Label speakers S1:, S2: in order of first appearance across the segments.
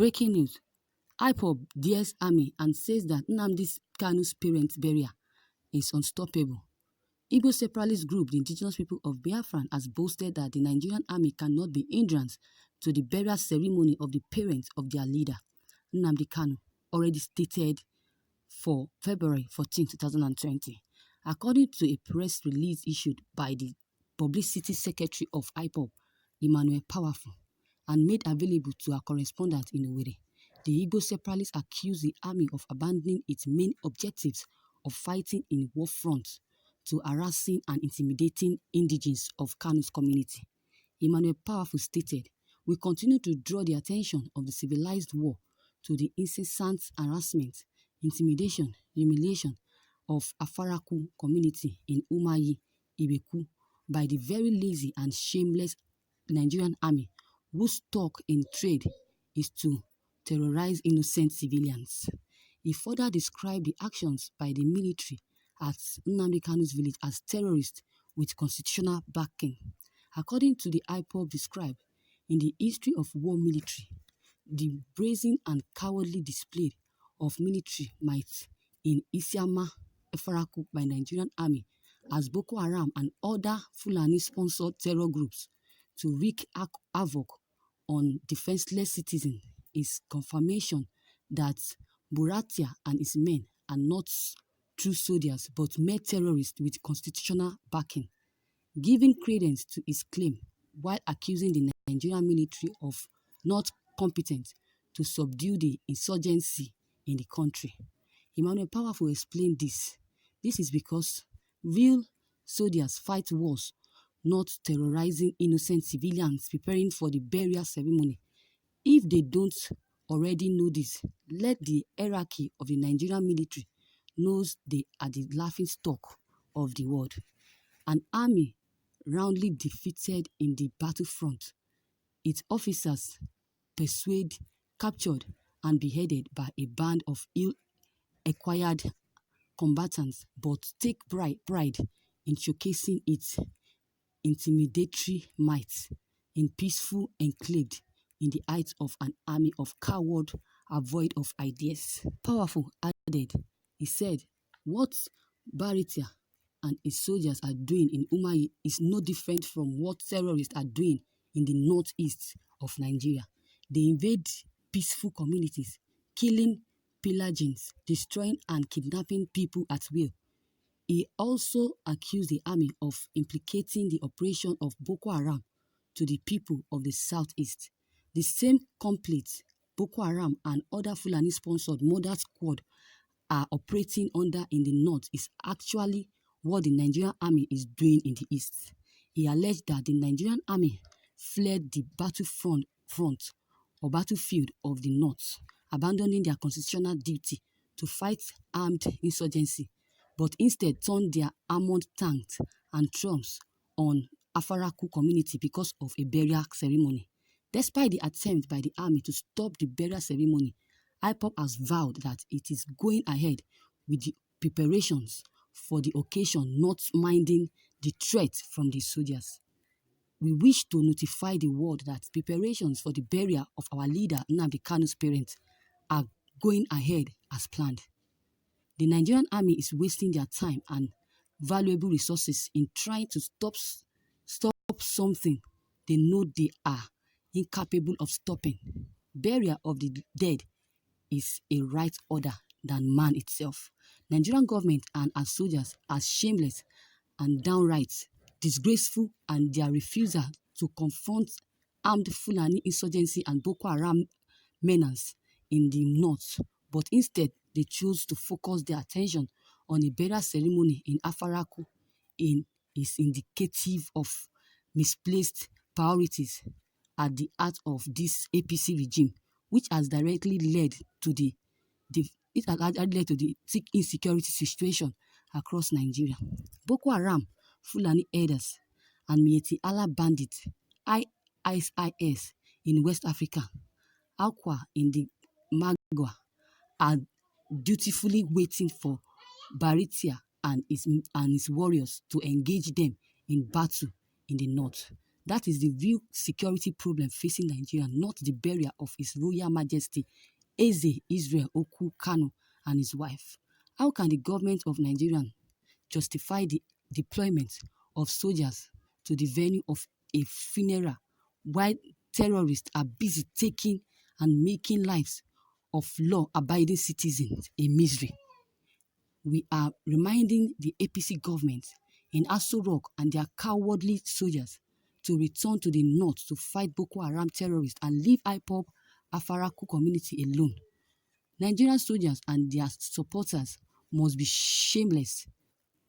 S1: Breaking news. Ipob dares army and says that Nnamdi Kanu'S parents' burial is unstoppable. Igbo separatist group, the indigenous people of Biafra, has boasted that the Nigerian army cannot be hindrance to the burial ceremony of the parents of their leader, Nnamdi Kanu, already stated for February 14, 2020. According to a press release issued by the Publicity Secretary of Ipob, Emmanuel Powerful, and made available to our correspondent in Owerri, the Igbo separatists accused the army of abandoning its main objectives of fighting in war fronts to harassing and intimidating indigenes of Kanu's community. Emmanuel Powerful stated, "We continue to draw the attention of the civilized world to the incessant harassment, intimidation, humiliation of Afaraku community in Umayi, Ibeku by the very lazy and shameless Nigerian army whose stock in trade is to terrorize innocent civilians." He further described the actions by the military at Nnamdi Kanu's village as terrorists with constitutional backing. According to the Ipob described, in the history of war military, the brazen and cowardly display of military might in Isiama Efaraku by Nigerian army as Boko Haram and other Fulani-sponsored terror groups to wreak havoc on defenseless citizens is confirmation that Buratia and his men are not true soldiers but mere terrorists with constitutional backing. Giving credence to his claim while accusing the Nigerian military of not competent to subdue the insurgency in the country. Emmanuel Powerful explained this. This is because real soldiers fight wars, not terrorizing innocent civilians preparing for the burial ceremony. If they don't already know this, let the hierarchy of the Nigerian military knows they are the laughingstock of the world. An army roundly defeated in the battlefront, its officers persuaded, captured, and beheaded by a band of ill-acquired combatants, but take pride in showcasing its intimidatory might in peaceful enclave in the height of an army of cowards void of ideas. Powerful added, he said, what Baritia and his soldiers are doing in Umahi is no different from what terrorists are doing in the northeast of Nigeria. They invade peaceful communities, killing, pillaging, destroying and kidnapping people at will. He also accused the army of implicating the operation of Boko Haram to the people of the southeast. The same complete Boko Haram and other Fulani-sponsored murder squad are operating under in the north is actually what the Nigerian army is doing in the east. He alleged that the Nigerian army fled the battlefield of the north, abandoning their constitutional duty to fight armed insurgency, but instead turned their armored tanks and troops on Afaraku community because of a burial ceremony. Despite the attempt by the army to stop the burial ceremony, Ipob has vowed that it is going ahead with the preparations for the occasion, not minding the threat from the soldiers. We wish to notify the world that preparations for the burial of our leader Nnamdi Kanu's parents are going ahead as planned. The Nigerian army is wasting their time and valuable resources in trying to stop something they know they are incapable of stopping. Burial of the dead is a right order than man itself. Nigerian government and our soldiers are shameless and downright disgraceful, and their refusal to confront armed Fulani insurgency and Boko Haram menace in the north, but instead they chose to focus their attention on a burial ceremony in Afaraku is indicative of misplaced priorities at the heart of this APC regime, which has directly led to the thick insecurity situation across Nigeria. Boko Haram, Fulani herders, and Miyetti Allah bandits, ISIS in West Africa, Aqua in the Magua, are dutifully waiting for Baritia and his warriors to engage them in battle in the north. That is the real security problem facing Nigeria, not the burial of His Royal Majesty Eze Israel Oku Kanu and his wife. How can the government of Nigeria justify the deployment of soldiers to the venue of a funeral while terrorists are busy taking and making lives of law-abiding citizens a misery? We are reminding the APC government in Aso Rock and their cowardly soldiers to return to the north to fight Boko Haram terrorists and leave Ipob Afaraku community alone. Nigerian soldiers and their supporters must be shameless.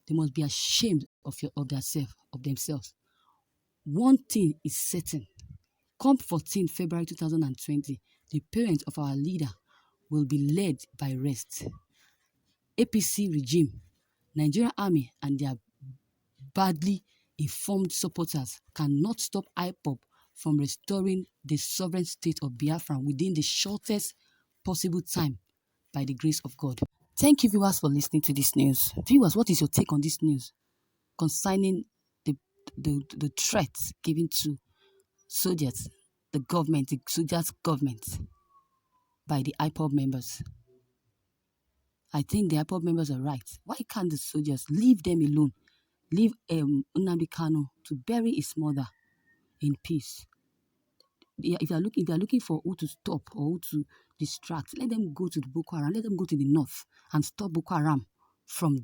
S1: They must be ashamed of themselves. One thing is certain. Come 14 February 2020, the parents of our leader will be led by rest. APC regime, Nigerian army and their badly informed supporters cannot stop IPOB from restoring the sovereign state of Biafra within the shortest possible time by the grace of God. Thank you, viewers, for listening to this news. Viewers, what is your take on this news concerning the threats given to soldiers, the soldiers' government by the IPOB members? I think the IPOB members are right. Why can't the soldiers leave them alone? Leave Nnamdi Kanu to bury his mother in peace. If you are looking for who to stop or who to distract, let them go to the Boko Haram. Let them go to the north and stop Boko Haram from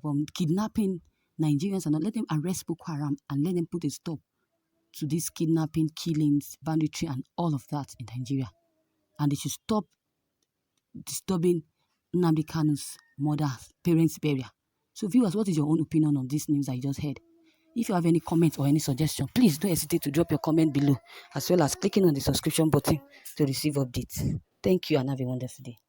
S1: from kidnapping Nigerians, and let them arrest Boko Haram and let them put a stop to these kidnapping, killings, banditry, and all of that in Nigeria. And they should stop disturbing Nnamdi Kanu's parents' burial. So viewers, what is your own opinion on this news I just heard? If you have any comments or any suggestion, please don't hesitate to drop your comment below, as well as clicking on the subscription button to receive updates. Thank you and have a wonderful day.